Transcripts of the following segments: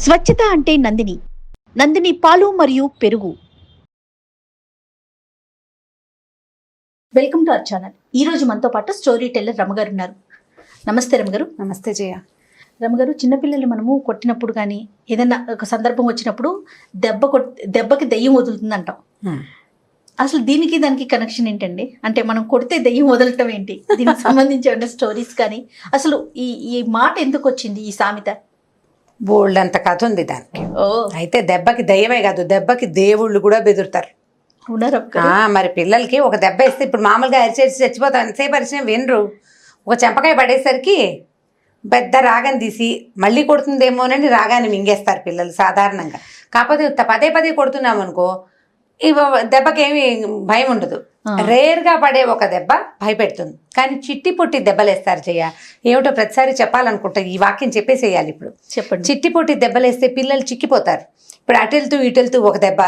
స్వచ్ఛత అంటే నందిని. నందిని పాలు మరియు పెరుగు. Welcome to our channel. ఈ రోజు మనతో పాటు స్టోరీ టెల్లర్ రమగారు ఉన్నారు. నమస్తే రమగారు. నమస్తే జయ. రమగారు, చిన్నపిల్లలు మనము కొట్టినప్పుడు కానీ ఏదైనా ఒక సందర్భం వచ్చినప్పుడు దెబ్బకి దెయ్యం వదులుతుంది అంటాం. అసలు దీనికి దానికి కనెక్షన్ ఏంటండి? అంటే మనం కొడితే దెయ్యం వదలటం ఏంటి? దీనికి సంబంధించి ఏమైనా స్టోరీస్ కానీ అసలు ఈ మాట ఎందుకు వచ్చింది, ఈ సామెత? బోల్డ్ అంత కథ ఉంది దానికి. అయితే దెబ్బకి దయ్యమే కాదు, దెబ్బకి దేవుళ్ళు కూడా బెదురుతారు. మరి పిల్లలకి ఒక దెబ్బ వేస్తే ఇప్పుడు మామూలుగా అరిచేసి చచ్చిపోతాం, ఎంతసేపు అరిచిన వినరు. ఒక చెంపకాయ పడేసరికి పెద్ద రాగం తీసి మళ్ళీ కొడుతుందేమోనని రాగాన్ని మింగేస్తారు పిల్లలు సాధారణంగా. కాకపోతే పదే పదే కొడుతున్నాం అనుకో, దెబ్బకి ఏమి భయం ఉండదు. రేర్గా పడే ఒక దెబ్బ భయపెడుతుంది. కానీ చిట్టి పొట్టి దెబ్బలేస్తారు జయ. ఏమిటో ప్రతిసారి చెప్పాలనుకుంటా, ఈ వాక్యం చెప్పేసేయాలి ఇప్పుడు. చెప్పండి. చిట్టి పొట్టి దెబ్బలేస్తే పిల్లలు చిక్కిపోతారు. ఇప్పుడు అటెళ్తూ ఇటెళ్తూ ఒక దెబ్బ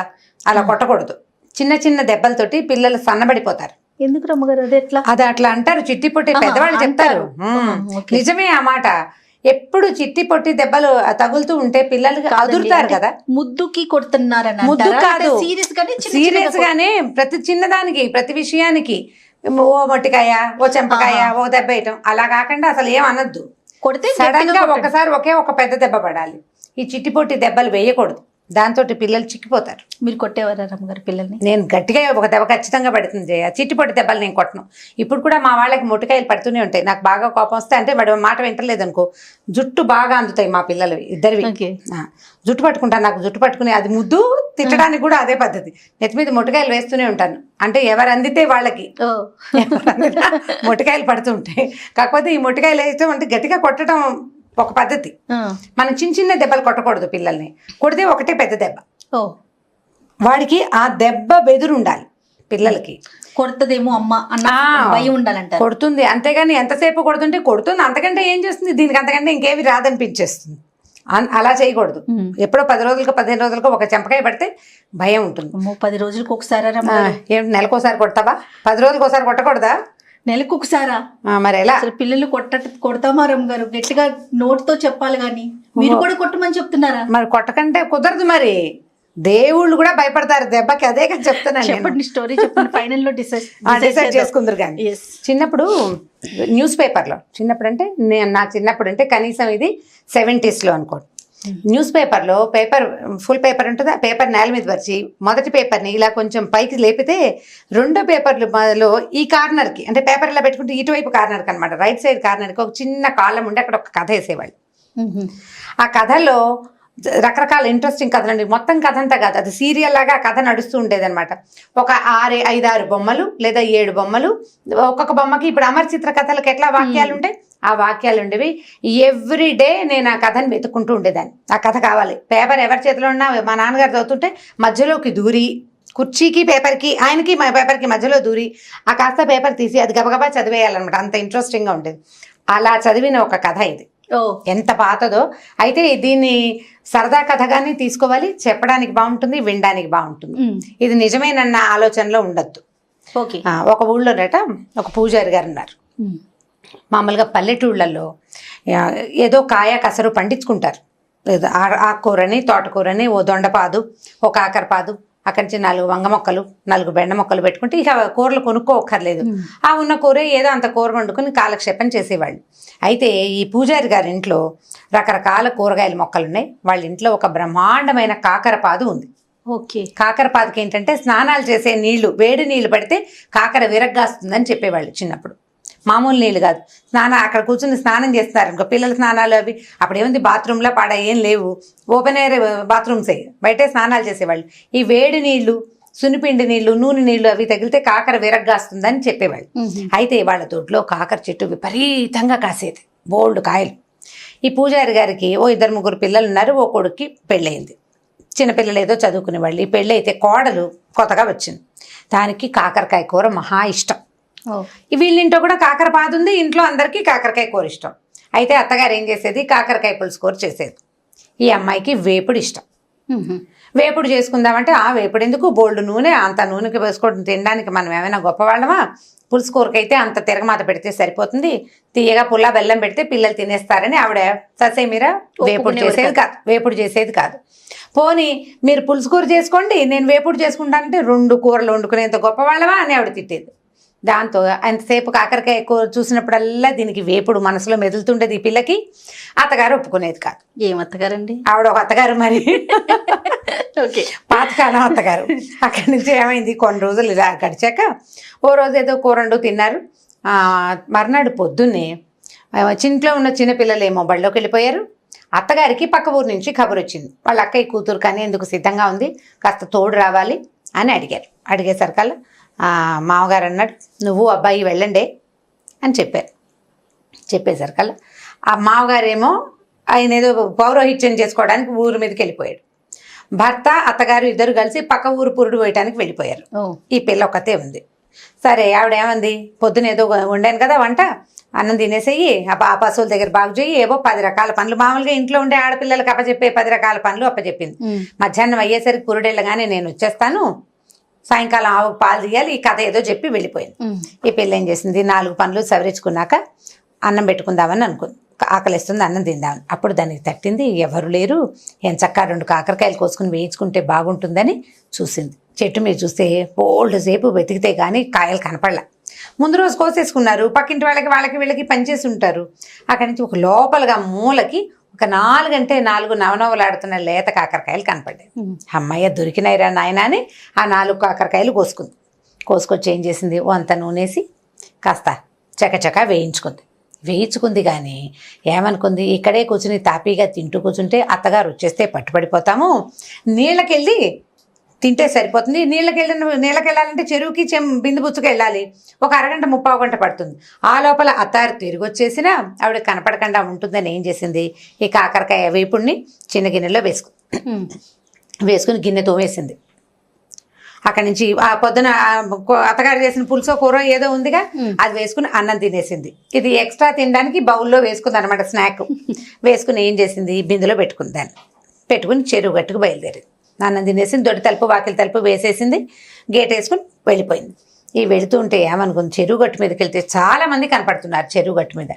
అలా కొట్టకూడదు. చిన్న చిన్న దెబ్బలతోటి పిల్లలు సన్నబడిపోతారు. ఎందుకు రమ్మగారు? అది అట్లా అంటారు, చిట్టి పొట్టి పెద్దవాళ్ళు చెప్తారు. నిజమే ఆ మాట. ఎప్పుడు చిట్టి పొట్టి దెబ్బలు తగులుతూ ఉంటే పిల్లలు అదురుతారు కదా. ముద్దుకి కొడుతున్నారని ముద్దు కాదు, సీరియస్ గానే ప్రతి చిన్నదానికి ప్రతి విషయానికి ఓ మొట్టికాయ, ఓ చెంపకాయ, ఓ దెబ్బ వేయటం అలా కాకుండా అసలు ఏం అనొద్దు. కొడితే సడన్ గా ఒకసారి ఒక పెద్ద దెబ్బ పడాలి. ఈ చిట్టి పొట్టి దెబ్బలు వేయకూడదు, దాంతో పిల్లలు చిక్కిపోతారు. మీరు కొట్టేవారా రమ్మగారు పిల్లల్ని? నేను గట్టిగా ఒక దెబ్బ ఖచ్చితంగా పడుతుంది జయ. చిట్టిపొట్టి దెబ్బలు నేను కొట్టను. ఇప్పుడు కూడా మా వాళ్ళకి మొట్టికాయలు పడుతూనే ఉంటాయి. నాకు బాగా కోపం వస్తే, అంటే వాడు మాట వింటలేదు అనుకో, జుట్టు బాగా అందుతాయి మా పిల్లలు ఇద్దరివి. జుట్టు పట్టుకుంటాను, నాకు జుట్టు పట్టుకుని అది ముద్దు తిట్టడానికి కూడా అదే పద్ధతి. నెత్తి మీద మొట్టికాయలు వేస్తూనే ఉంటాను. అంటే ఎవరు అందితే వాళ్ళకి మొట్టికాయలు పడుతూ ఉంటాయి. కాకపోతే ఈ మొట్టికాయలు వేయటం అంటే గట్టిగా కొట్టడం ఒక పద్ధతి. మనం చిన్న చిన్న దెబ్బలు కొట్టకూడదు పిల్లల్ని. కొడితే ఒకటే పెద్ద దెబ్బ. వాడికి ఆ దెబ్బ బెదురు ఉండాలి పిల్లలకి. కొడుతుందేమో అమ్మ అన్న భయం ఉండాలంట. కొడుతుంది, అంతేగాని ఎంతసేపు కొడుతుంటే కొడుతుంది, అంతకంటే ఏం చేస్తుంది, దీనికి అంతకంటే ఇంకేమి రాదనిపించేస్తుంది. అలా చేయకూడదు. ఎప్పుడో 10 రోజులకు 15 రోజులకు ఒక చెంపకాయ పడితే భయం ఉంటుంది. 10 రోజులకు ఒకసారి ఏమిటి నెలకోసారి కొడతావా? 10 రోజులకు ఒకసారి కొట్టకూడదా? నెలకు ఒకసారా? మరి ఎలా? అసలు పిల్లలు కొడతామా రమ్మగారు? గట్టిగా నోట్తో చెప్పాలి. కానీ మీరు కూడా కొట్టమని చెప్తున్నారా? మరి కొట్టకంటే కుదరదు. మరి దేవుళ్ళు కూడా భయపడతారు దెబ్బకి. అదే కదా చెప్తున్నాను. చెప్పండి, స్టోరీ చెప్పండి. ఫైనల్ లో డిసైడ్ చేసుకుందరు. కానీ చిన్నప్పుడు న్యూస్ పేపర్లో, చిన్నప్పుడు అంటే నా చిన్నప్పుడు అంటే కనీసం ఇది 70s లో అనుకోండి, న్యూస్ పేపర్లో ఫుల్ పేపర్ ఉంటుంది. ఆ పేపర్ నేల మీద పరిచి మొదటి పేపర్ని ఇలా కొంచెం పైకి లేపితే రెండో పేపర్లో ఈ కార్నర్కి, అంటే పేపర్ ఇలా పెట్టుకుంటే ఇటువైపు కార్నర్కి అనమాట, రైట్ సైడ్ కార్నర్కి ఒక చిన్న కాలం ఉండి అక్కడ ఒక కథ వేసేవాళ్ళు. ఆ కథలో రకరకాల ఇంట్రెస్టింగ్ కథలు అండి. మొత్తం కథ అంతా కాదు, అది సీరియల్ లాగా కథ నడుస్తూ ఉండేది అనమాట. ఒక 5-6 బొమ్మలు లేదా 7 బొమ్మలు, ఒక్కొక్క బొమ్మకి ఇప్పుడు అమర్ చిత్ర కథలకు ఎట్లా వాక్యాలు ఉంటాయి, ఆ వాక్యాలు ఉండేవి. ఎవ్రీ డే నేను ఆ కథను వెతుక్కుంటూ ఉండేదాన్ని. ఆ కథ కావాలి. పేపర్ ఎవరి చేతిలో ఉన్నా మా నాన్నగారు చదువుతుంటే మధ్యలోకి దూరి, కుర్చీకి పేపర్కి, ఆయనకి మా పేపర్కి మధ్యలో దూరి ఆ కాస్త పేపర్ తీసి అది గబగబా చదివేయాలన్నమాట. అంత ఇంట్రెస్టింగ్గా ఉండేది. అలా చదివిన ఒక కథ ఇది. ఎంత పాతదో. అయితే దీన్ని సరదా కథగానే తీసుకోవాలి, చెప్పడానికి బాగుంటుంది, వినడానికి బాగుంటుంది. ఇది నిజమేనన్న ఆలోచనలో ఉండద్దు. ఒక ఊళ్ళోనట ఒక పూజారి గారు ఉన్నారు. మామూలుగా పల్లెటూళ్ళల్లో ఏదో కాయ కసరు పండించుకుంటారు. ఆకుకూరని, తోటకూరని, ఓ దొండపాదు, ఓ కాకరపాదు, అక్కడి నుంచి 4 వంగ మొక్కలు, 4 బెండ మొక్కలు పెట్టుకుంటే ఇక కూరలు కొనుక్కోక్కర్లేదు. ఆ ఉన్న కూర ఏదో అంత కూర వండుకుని కాలక్షేపం చేసేవాళ్ళు. అయితే ఈ పూజారి గారి ఇంట్లో రకరకాల కూరగాయల మొక్కలు ఉన్నాయి. వాళ్ళ ఇంట్లో ఒక బ్రహ్మాండమైన కాకరపాదు ఉంది. కాకరపాదుకి ఏంటంటే స్నానాలు చేసే నీళ్లు, వేడి నీళ్లు పడితే కాకర విరగ్గాస్తుందని చెప్పేవాళ్ళు చిన్నప్పుడు. మామూలు నీళ్ళు కాదు, అక్కడ కూర్చుని స్నానం చేస్తారు ఇంకో పిల్లల స్నానాలు అవి. అప్పుడు ఏముంది, బాత్రూంలో పాడ ఏం లేవు, ఓపెన్ ఎయిర్ బాత్రూమ్సే, బయటే స్నానాలు చేసేవాళ్ళు. ఈ వేడి నీళ్లు, సునిపిండి నీళ్లు, నూనె నీళ్లు అవి తగిలితే కాకర విరగ్గాస్తుందని చెప్పేవాళ్ళు. అయితే వాళ్ళ దొడ్లో కాకర చెట్టు విపరీతంగా కాసేది, బోల్డ్ కాయలు. ఈ పూజారి గారికి ఓ 2-3 పిల్లలు ఉన్నారు. ఓ కొడుక్కి పెళ్ళయింది. చిన్నపిల్లలు ఏదో చదువుకునేవాళ్ళు. ఈ పెళ్ళి అయితే కోడలు కొత్తగా వచ్చింది. దానికి కాకరకాయ కూర మహా ఇష్టం. వీళ్ళింట్లో కూడా కాకరపాదు ఉంది, ఇంట్లో అందరికీ కాకరకాయ కూర ఇష్టం. అయితే అత్తగారు ఏం చేసేది, కాకరకాయ పులుసు కూర చేసేది. ఈ అమ్మాయికి వేపుడు ఇష్టం. వేపుడు చేసుకుందామంటే ఆ వేపుడు ఎందుకు, బోల్డ్ నూనె, అంత నూనెకి వేసుకోవడం తినడానికి మనం ఏమైనా గొప్పవాళ్ళమా, పులుసు కూరకైతే అంత తిరగమాత పెడితే సరిపోతుంది, తీయగా పుల్ల బెల్లం పెడితే పిల్లలు తినేస్తారని ఆవిడ ససేమిరా వేపుడు చేసేది కాదు. పోనీ మీరు పులుసు కూర చేసుకోండి, నేను వేపుడు చేసుకుంటానంటే 2 కూరలు వండుకునేంత గొప్పవాళ్ళవా అని ఆవిడ తిట్టేది. దాంతో ఎంతసేపు కాకరకాయ కూర చూసినప్పుడల్లా దీనికి వేపుడు మనసులో మెదులుతుండేది. ఈ పిల్లకి అత్తగారు ఒప్పుకునేది కాదు. ఏం అత్తగారండి? ఆవిడ ఒక అత్తగారు మరి. ఓకే, పాతకాలం అత్తగారు. అక్కడి నుంచి ఏమైంది, కొన్ని రోజులు ఇలా గడిచాక ఓ రోజు ఏదో కూరండు తిన్నారు. మర్నాడు పొద్దున్నే ఇంట్లో ఉన్న చిన్నపిల్లలేమో బళ్ళోకి వెళ్ళిపోయారు. అత్తగారికి పక్క ఊరు నుంచి కబురు వచ్చింది, వాళ్ళ అక్కయ్య కూతురు కానీ ఎందుకు సిద్ధంగా ఉంది, కాస్త తోడు రావాలి అని అడిగారు. అడిగేసరికల్లా మామగారు అన్నాడు, నువ్వు అబ్బాయి వెళ్ళండి అని చెప్పారు. చెప్పేసరికల్లా ఆ మామగారేమో ఆయన ఏదో పౌరోహిత్యం చేసుకోవడానికి ఊరి మీదకి వెళ్ళిపోయాడు. భర్త అత్తగారు ఇద్దరు కలిసి పక్క ఊరు పురుడు వేయడానికి వెళ్ళిపోయారు. ఈ పిల్ల ఒక్కతే ఉంది. సరే ఆవిడ ఏమంది, పొద్దున ఏదో వండాను కదా వంట, అన్నం తినేసేయి, ఆ పశువుల దగ్గర బాగు చేయి, ఏవో 10 రకాల పనులు, మామూలుగా ఇంట్లో ఉండే ఆడపిల్లలకి అప్పచెప్పే 10 రకాల పనులు అప్పచెప్పింది. మధ్యాహ్నం అయ్యేసరికి పురుడెళ్ళగానే నేను వచ్చేస్తాను, సాయంకాలం ఆవుకు పాలు తీయాలి, ఈ కథ ఏదో చెప్పి వెళ్ళిపోయింది. ఈ పిల్ల ఏం చేసింది, 4 పనులు సవరించుకున్నాక అన్నం పెట్టుకుందామని అనుకుంది. ఆకలిస్తుంది, అన్నం తిందామని. అప్పుడు దానికి తట్టింది, ఎవరు లేరు, ఎంచక్కా 2 కాకరకాయలు కోసుకుని వేయించుకుంటే బాగుంటుందని చూసింది. చెట్టు మీద చూస్తే బోల్డ్ సేపు వెతికితే కానీ కాయలు కనపడలా. ముందు రోజు కోసేసుకున్నారు, పక్కింటి వాళ్ళకి వీళ్ళకి పనిచేసి ఉంటారు. అక్కడి నుంచి ఒక లోపలగా మూలకి ఒక 4 అంటే 4 నవనవలాడుతున్న లేత కాకరకాయలు కనపడ్డాయి. అమ్మాయి దొరికినాయిరా నాయన అని ఆ 4 కాకరకాయలు కోసుకొచ్చి ఏం చేసింది, అంత నూనెసి కాస్త చకచకా వేయించుకుంది కానీ ఏమనుకుంది, ఇక్కడే కూర్చుని తాపీగా తింటూ కూర్చుంటే అత్తగారు వచ్చేస్తే పట్టుబడిపోతాము, నీళ్ళకెళ్ళి తింటే సరిపోతుంది, నీళ్ళకెళ్ళాలంటే చెరువుకి బిందు బుచ్చుకు వెళ్ళాలి, ఒక అరగంట 30 గంట పడుతుంది, ఆ లోపల అత్తారు తిరిగి వచ్చేసినా ఆవిడ కనపడకుండా ఉంటుందని ఏం చేసింది, ఈ కాకరకాయ వేపుడిని చిన్న గిన్నెలో వేసుకుని గిన్నె తోమేసింది. అక్కడి నుంచి ఆ పొద్దున అత్తగారు చేసిన పులుసో కూర ఏదో ఉందిగా అది వేసుకుని అన్నం తినేసింది. ఇది ఎక్స్ట్రా తినడానికి బౌల్లో వేసుకుంది అనమాట, స్నాక్ వేసుకుని ఏం చేసింది, బిందులో పెట్టుకుంది. దాన్ని పెట్టుకుని చెరువు గట్టుకు బయలుదేరింది. అన్నం తినేసింది, దొడ్డి తలుపు వాకిలి తలుపు వేసేసింది, గేట్ వేసుకుని వెళ్ళిపోయింది. ఈ వెళుతుంటే ఏమనుకుంది, చెరువు గట్టు మీదకి వెళ్తే చాలా మంది కనపడుతున్నారు. చెరువు గట్టు మీద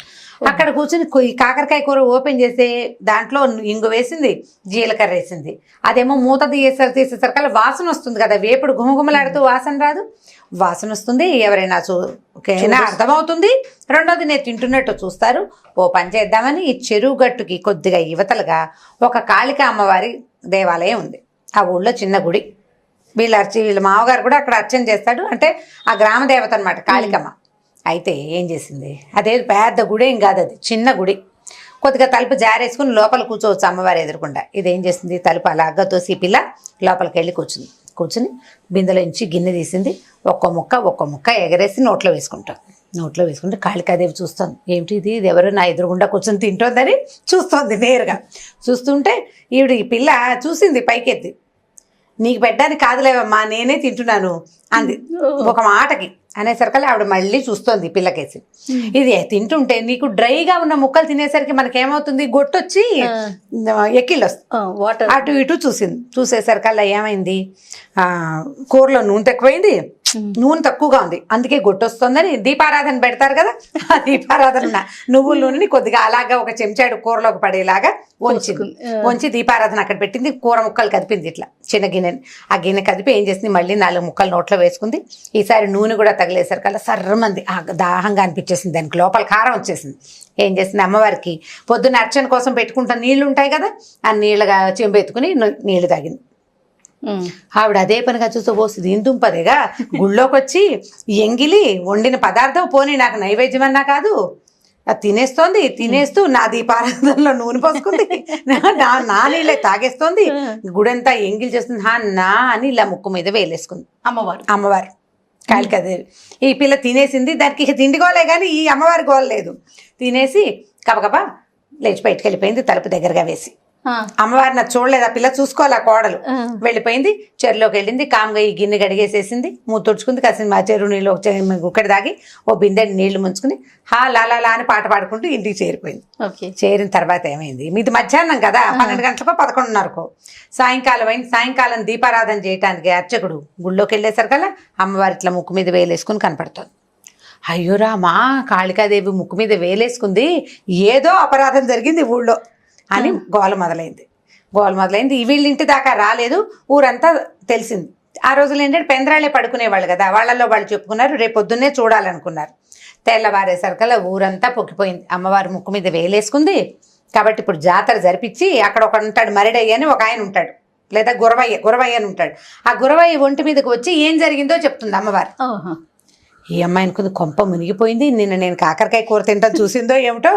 అక్కడ కూర్చొని కాకరకాయ కూర ఓపెన్ చేస్తే దాంట్లో ఇంగు వేసింది, జీలకర్ర వేసింది. అదేమో మూత తీసేసరికల్లా వాసన వస్తుంది కదా, వేపుడు గుమగుమలాడుతూ వాసన రాదు, వాసన వస్తుంది. ఎవరైనా అర్థమవుతుంది. రెండోది నేను తింటున్నట్టు చూస్తారు. ఓ పని చేద్దామని ఈ చెరువు గట్టుకి కొద్దిగా యువతలుగా ఒక కాళికా అమ్మవారి దేవాలయం ఉంది. ఆ ఊళ్ళో చిన్న గుడి. వీళ్ళ మామగారు కూడా అక్కడ అర్చన చేస్తాడు, అంటే ఆ గ్రామ దేవత అనమాట కాళికమ్మ. అయితే ఏం చేసింది, అదే పెద్ద గుడి ఏం కాదు, అది చిన్న గుడి. కొద్దిగా తలుపు జారేసుకుని లోపల కూర్చోవచ్చు అమ్మవారు ఎదురకుండా. ఇదేం చేసింది, తలుపు అలాగా తోసి పిల్ల లోపలికి వెళ్ళి కూర్చుని బిందెలో నుంచి గిన్నె తీసింది, ఒక్క ముక్క ఎగరేసి నోట్లో వేసుకుంటే కాళికాదేవి చూస్తుంది. ఏమిటి ఇది ఎవరు నా ఎదురుగుండా కూర్చొని తింటోందని చూస్తోంది నేరుగా. చూస్తుంటే ఈవిడ ఈ పిల్ల చూసింది పైకెత్తి, నీకు పెట్టడానికి కాదులేవమ్మా నేనే తింటున్నాను అంది ఒక మాటకి. అనేసరికల్లా ఆవిడ మళ్ళీ చూస్తోంది పిల్లకేసి. ఇది తింటుంటే నీకు డ్రైగా ఉన్న ముక్కలు తినేసరికి మనకేమవుతుంది, గొట్టొచ్చి ఎక్కిళ్ళు వస్తుంది. అటు ఇటు చూసేసరికల్లా ఏమైంది, కూరలో నూనె తక్కువైంది, నూనె తక్కువగా ఉంది, అందుకే గొట్టొస్తుందని దీపారాధన పెడతారు కదా, ఆ దీపారాధన నువ్వుల నూనెని కొద్దిగా అలాగా ఒక చెంచాడు కూరలోకి పడేలాగా వంచి దీపారాధన అక్కడ పెట్టింది. కూర ముక్కలు కదిపింది ఇట్లా చిన్న గిన్నెని. ఆ గిన్నె కదిపి ఏం చేసింది, మళ్ళీ 4 ముక్కలు నోట్లో వేసుకుంది. ఈసారి నూనె కూడా తగిలేసరికల్లా సర్రమంది దాహంగా అనిపించేసింది, దానికి లోపల కారం వచ్చేసింది. ఏం చేసింది, అమ్మవారికి పొద్దున్న అర్చన కోసం పెట్టుకుంటా నీళ్లు ఉంటాయి కదా, ఆ నీళ్ళగా చెంబెత్తుకుని నీళ్లు తాగింది. ఆవిడ అదే పనిగా చూస్తూ పోస్తుంది. ఇందుంపదేగా గుళ్ళోకి వచ్చి ఎంగిలి వండిన పదార్థం పోనీ నాకు నైవేద్యమన్నా కాదు, తినేస్తూ నా దీపారాధనలో నూనె పోసుకుంది, నా నీళ్ళే తాగేస్తోంది, గుడంతా ఎంగిలి చేస్తుంది నా అని ఇలా ముక్కు మీద వేలేసుకుంది అమ్మవారు కాళికాదేవి. ఈ పిల్ల తినేసింది, దానికి ఇక తిండి గోలే కానీ ఈ అమ్మవారి గోల లేదు. తినేసి కబకబా లేచి బయటకు వెళ్ళిపోయింది, తలుపు దగ్గరగా వేసి. అమ్మవారిని అది చూడలేదు, ఆ పిల్ల చూసుకోవాలి, ఆ కోడలు వెళ్ళిపోయింది. చెరువులోకి వెళ్ళింది, కామ్గా ఈ గిన్నె గడిగేసేసింది, మూత తుడుచుకుంది. కాసిన మా చెరువు నీళ్ళు గుక్కడి దాగి ఓ బిందె నీళ్లు ముంచుకుని లాలా అని పాట పాడుకుంటూ ఇంటికి చేరిపోయింది. చేరిన తర్వాత ఏమైంది, మీది మధ్యాహ్నం కదా, 12 గంటలకో 11:30కో సాయంకాలం అయింది. సాయంకాలం దీపారాధన చేయడానికి అర్చకుడు గుళ్ళోకి వెళ్ళేసరికల్లా అమ్మవారి ఇట్లా ముక్కు మీద వేలేసుకుని కనపడుతుంది. అయ్యోరా మా కాళికాదేవి ముక్కు మీద వేలేసుకుంది, ఏదో అపరాధం జరిగింది ఊళ్ళో అని గోల మొదలైంది. వీళ్ళ ఇంటి దాకా రాలేదు, ఊరంతా తెలిసింది. ఆ రోజులు ఏంటంటే పెందరాళ్ళే పడుకునేవాళ్ళు కదా, వాళ్ళల్లో వాళ్ళు చెప్పుకున్నారు, రేపు పొద్దున్నే చూడాలనుకున్నారు. తెల్లవారేసరికల్లా ఊరంతా పొక్కిపోయింది. అమ్మవారు ముక్కు మీద వేలేసుకుంది కాబట్టి ఇప్పుడు జాతర జరిపించి అక్కడ ఒక ఉంటాడు మరిడయ్య అని ఒక ఆయన ఉంటాడు, లేదా గురవయ్య అని ఉంటాడు. ఆ గురవయ్య ఒంటి మీదకి వచ్చి ఏం జరిగిందో చెప్తుంది అమ్మవారు. ఈ అమ్మాయి అనుకుంది కొంప మునిగిపోయింది, నిన్న నేను కాకరకాయ కూర తింటాను చూసిందో ఏమిటో,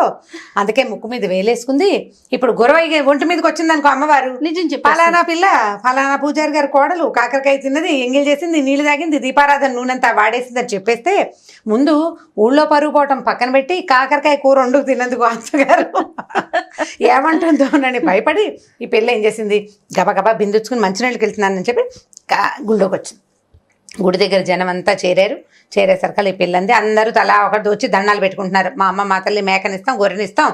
అందుకే ముక్కు మీద వేలేసుకుంది. ఇప్పుడు గురవయ్య ఒంటి మీదకి వచ్చింది అనుకో అమ్మవారు, నిజం చెప్పి ఫలానా పిల్ల ఫలానా పూజారి గారి కోడలు కాకరకాయ తిన్నది, ఎంగిల్ చేసింది, నీళ్ళు తాగింది, దీపారాధన నూనెంతా వాడేసింది అని చెప్పేస్తే ముందు ఊళ్ళో పరుగు పోవటం పక్కన పెట్టి కాకరకాయ కూర వండుకు తిన్నందుకు అత్తగారు ఏమంటుందో అని భయపడి ఈ పిల్ల ఏం చేసింది, గబగబా బిందుచ్చుకుని మంచినీళ్ళకి వెళ్తున్నానని చెప్పి గుళ్ళోకి వచ్చింది. గుడి దగ్గర జనం అంతా చేరేసరికి ఈ పిల్లంది అందరూ తలా ఒకటి వచ్చి దండాలు పెట్టుకుంటున్నారు. మా అమ్మ మా తల్లి మేకనిస్తాం, గొర్రెనిస్తాం,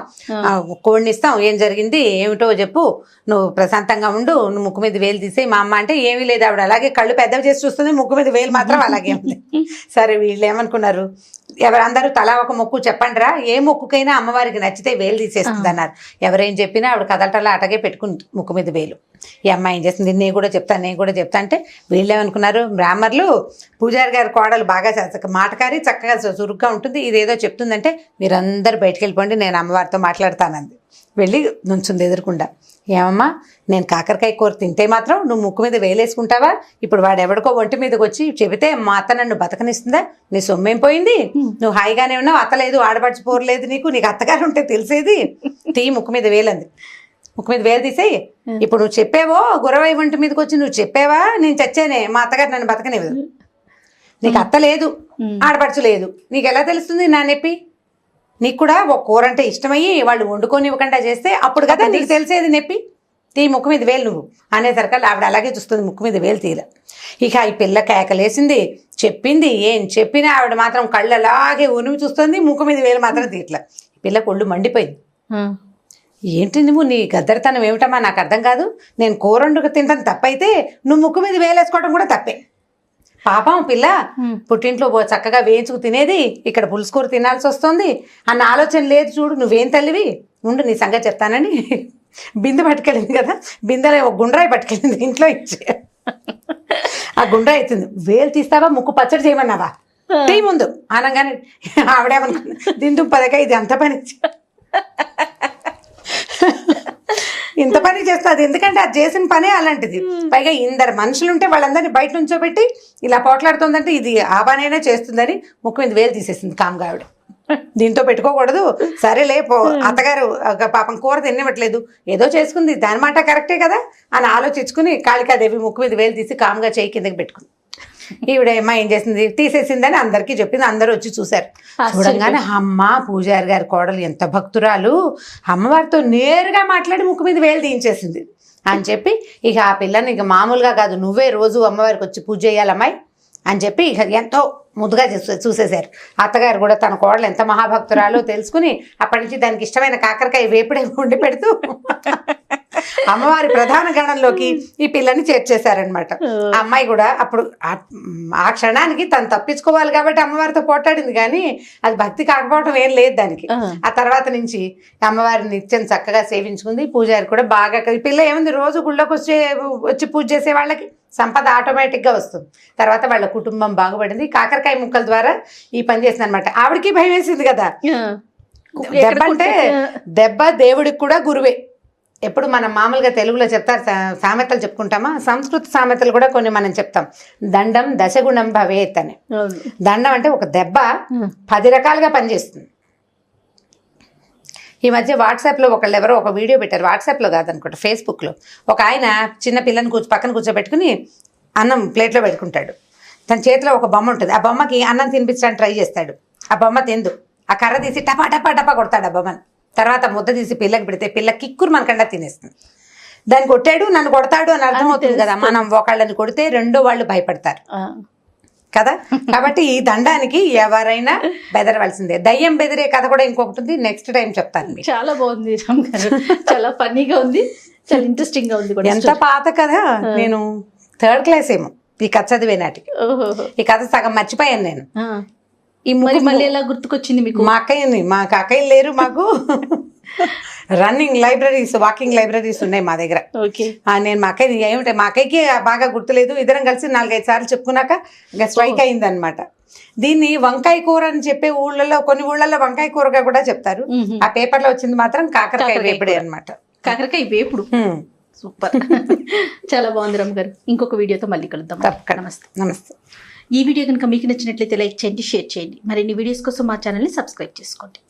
కోడినిస్తాం, ఏం జరిగింది ఏమిటో చెప్పు, నువ్వు ప్రశాంతంగా ఉండు, నువ్వు ముక్కు మీద వేలు తీసేయి మా అమ్మ అంటే ఏమీ లేదు, ఆవిడ అలాగే కళ్ళు పెద్దవి చేసి చూస్తుంది, ముక్కు మీద వేలు మాత్రం అలాగే ఉంది. సరే వీళ్ళు ఏమనుకున్నారు, ఎవరందరూ తలా ఒక మొక్కు చెప్పండిరా, ఏ మొక్కుకైనా అమ్మవారికి నచ్చితే వేలు తీసేస్తుంది అన్నారు. ఎవరేం చెప్పినా ఆవిడ కదలటలా అటగే పెట్టుకుంది ముక్కు మీద వేలు. ఈ అమ్మాయి ఏం చేస్తుంది, నేను కూడా చెప్తా అంటే వీళ్ళు ఏమనుకున్నారు, బ్రాహ్మర్లు పూజారి గారి కోడలు బాగా మాటకారి చక్కగా చురుగ్గా ఉంటుంది, ఇదేదో చెప్తుందంటే మీరందరూ బయటికి వెళ్ళిపోండి, నేను అమ్మవారితో మాట్లాడతానంది. వెళ్ళి నుంచుంది ఎదురుకుండా. ఏమమ్మా, నేను కాకరకాయ కూర తింటే మాత్రం నువ్వు ముక్కు మీద వేలేసుకుంటావా? ఇప్పుడు వాడు ఎవడికో ఒంటి మీదకి వచ్చి చెబితే మా అత్త నన్ను బతకనిస్తుందా? నీ సొమ్మేం పోయింది, నువ్వు హాయిగానే ఉన్నావు, అత్తలేదు ఆడపడిచిపోరలేదు, నీకు అత్తగారు ఉంటే తెలిసేది, తీ ముక్కు మీద వేలంది. ముక్కు మీద వేలు తీసేయి. ఇప్పుడు నువ్వు చెప్పావో గురవై ఒంటి మీదకి వచ్చి నువ్వు చెప్పావా, నేను చచ్చానే మా అత్తగారు నన్ను బతకనివ్వదు, నీకు అత్త లేదు ఆడపడుచు లేదు, నీకు ఎలా తెలుస్తుంది నా నొప్పి? నీకు కూడా ఒక కూర అంటే ఇష్టమయ్యి వాళ్ళు వండుకొని ఇవ్వకుండా చేస్తే అప్పుడు కదా నీకు తెలిసేది నొప్పి, తీ ముక్కు మీద వేలు నువ్వు అనేసరికల్లా ఆవిడ అలాగే చూస్తుంది, ముక్కు మీద వేలు తీర. ఇక ఈ పిల్ల కేకలేసింది, చెప్పింది, ఏం చెప్పినా ఆవిడ మాత్రం కళ్ళు అలాగే ఉనిమి చూస్తుంది, ముక్కు మీద వేలు మాత్రం తీట్లా. పిల్ల ఒళ్ళు మండిపోయింది. ఏంటి నువ్వు, నీ గద్దరితనం ఏమిటమ్మా నాకు అర్థం కాదు, నేను కూర వండుకు తింటాను తప్పైతే నువ్వు ముక్కు మీద వేలేసుకోవడం కూడా తప్పే. పాపం పిల్ల పుట్టింట్లో చక్కగా వేయించుకు తినేది, ఇక్కడ పులుసు కూర తినాల్సి వస్తుంది అన్న ఆలోచన లేదు చూడు, నువ్వేం తల్లివి, ఉండు నీ సంగతి చెప్తానని బిందె పట్టుకెళ్ళింది కదా, బిందెలో ఒక గుండ్రాయి పట్టుకెళ్ళింది ఇంట్లో ఇచ్చి. ఆ గుండ్రాయి అవుతుంది, వేలు తీస్తావా ముక్కు పచ్చడి చేయమన్నావా టీ ముందు అనగానే ఆవిడేమనుకున్నా, దిందు పదక ఇది అంత పని ఇంత పని చేస్తుంది, ఎందుకంటే అది చేసిన పనే అలాంటిది. పైగా ఇందరు మనుషులు ఉంటే వాళ్ళందరినీ బయట నుంచోబెట్టి ఇలా పోట్లాడుతుందంటే ఇది ఆ పనైనా చేస్తుందని ముక్కు మీద వేలు తీసేసింది కామ్గా ఆవిడ. దీంతో పెట్టుకోకూడదు, సరేలే అత్తగారు పాపం కూర తినివ్వట్లేదు, ఏదో చేసుకుంది, దాని మాట కరెక్టే కదా అని ఆలోచించుకుని కాళికాదేవి ముక్కు మీద వేలు తీసి కామ్గా చేయి కిందకి పెట్టుకుంది. ఈవిడ ఏమో ఏం చేసింది, తీసేసిందని అందరికీ చెప్పింది. అందరూ వచ్చి చూశారు. చూడంగానే అమ్మ పూజారి గారి కోడలు ఎంత భక్తురాలు, అమ్మవారితో నేరుగా మాట్లాడి ముక్కు మీద వేలు తీయించేసింది అని చెప్పి ఇక ఆ పిల్లని ఇక మామూలుగా కాదు, నువ్వే రోజు అమ్మవారికి వచ్చి పూజ చేయాలమ్మాయి అని చెప్పి ఇక ఎంతో ముద్దుగా చూసేశారు. అత్తగారు కూడా తన కోడలు ఎంత మహాభక్తురాలో తెలుసుకుని అప్పటి నుంచి దానికి ఇష్టమైన కాకరకాయ వేపుడే వండి పెడుతూ అమ్మవారి ప్రధాన గణంలోకి ఈ పిల్లని చేర్చేశారనమాట. ఆ అమ్మాయి కూడా అప్పుడు ఆ క్షణానికి తను తప్పించుకోవాలి కాబట్టి అమ్మవారితో పోట్లాడింది, కానీ అది భక్తి కాకపోవడం ఏం లేదు దానికి. ఆ తర్వాత నుంచి అమ్మవారిని నిత్యం చక్కగా సేవించుకుంది. పూజారి కూడా బాగా, ఈ పిల్ల ఏముంది రోజు గుళ్ళోకి వచ్చి పూజ చేసే వాళ్ళకి సంపద ఆటోమేటిక్గా వస్తుంది. తర్వాత వాళ్ళ కుటుంబం బాగుపడింది. కాకరకాయ ముక్కల ద్వారా ఈ పని చేసింది అనమాట. ఆవిడకి భయం వేసింది కదా, దెబ్బ అంటే దెబ్బ దేవుడికి కూడా గురువే. ఎప్పుడు మనం మామూలుగా తెలుగులో చెప్తారు, సామెతలు చెప్పుకుంటామా, సంస్కృత సామెతలు కూడా కొన్ని మనం చెప్తాం. దండం దశగుణం భవేత్ అని. దండం అంటే ఒక దెబ్బ 10 రకాలుగా పనిచేస్తుంది. ఈ మధ్య వాట్సాప్లో ఎవరో ఒక వీడియో పెట్టారు, వాట్సాప్లో కాదనుకుంటా ఫేస్బుక్లో. ఒక ఆయన చిన్న పిల్లని పక్కన కూర్చోబెట్టుకుని అన్నం ప్లేట్లో పెట్టుకుంటాడు. తన చేతిలో ఒక బొమ్మ ఉంటుంది, ఆ బొమ్మకి అన్నం తినిపించడానికి ట్రై చేస్తాడు. ఆ బొమ్మ తిందు, ఆ కర్ర తీసి టపా టపా టపా కొడతాడు ఆ బొమ్మను. తర్వాత ముద్ద తీసి పిల్లకి పెడితే పిల్ల కిక్కురు మనకండా తినేస్తుంది. దాన్ని కొట్టాడు నన్ను కొడతాడు అని అర్థమవుతుంది కదా. మనం ఒకళ్ళని కొడితే రెండో వాళ్ళు భయపడతారు కదా. కాబట్టి ఈ దండానికి ఎవరైనా బెదరవలసిందే. దయ్యం బెదిరే కథ కూడా ఇంకొకటి ఉంది, నెక్స్ట్ టైం చెప్తాను. చాలా బాగుంది రామ్ గారు, చాలా ఫన్నీగా ఉంది, చాలా ఇంట్రెస్టింగ్ గా ఉంది. ఎంత పాత కథ, నేను 3rd క్లాస్ ఏమో ఈ కథ చదివే నాటికి. ఈ కథ సగం మర్చిపోయాను నేను. ఈ మరి ముగ్గు మళ్ళీ ఎలా గుర్తుకొచ్చింది మీకు? మా అక్కయ్యలు లేరు మాకు. రన్నింగ్ లైబ్రరీస్, వాకింగ్ లైబ్రరీస్ ఉన్నాయి మా దగ్గర. ఓకే. నేను మా అక్కయ్య ఏమిటంటే మా అక్కయ్యకి బాగా గుర్తులేదు, ఇద్దరం కలిసి 4-5 సార్లు చెప్పుకున్నాక ఇంకా స్ట్రైక్ అయింది అనమాట. దీన్ని వంకాయ కూర అని చెప్పే కొన్ని ఊళ్ళల్లో వంకాయ కూరగా కూడా చెప్తారు. ఆ పేపర్ లో వచ్చింది మాత్రం కాకరకాయ వేపుడే అనమాట. కాకరకాయ వేపుడు. సూపర్. చాలా బాగుంది రమ్మ గారు. ఇంకొక వీడియోతో మళ్ళీ కలుద్దాం. నమస్తే. నమస్తే. ఈ వీడియో కనుక మీకు నచ్చినట్లయితే లైక్ చేయండి, షేర్ చేయండి. మరిన్ని వీడియోస్ కోసం మా ఛానల్ని సబ్స్క్రైబ్ చేసుకోండి.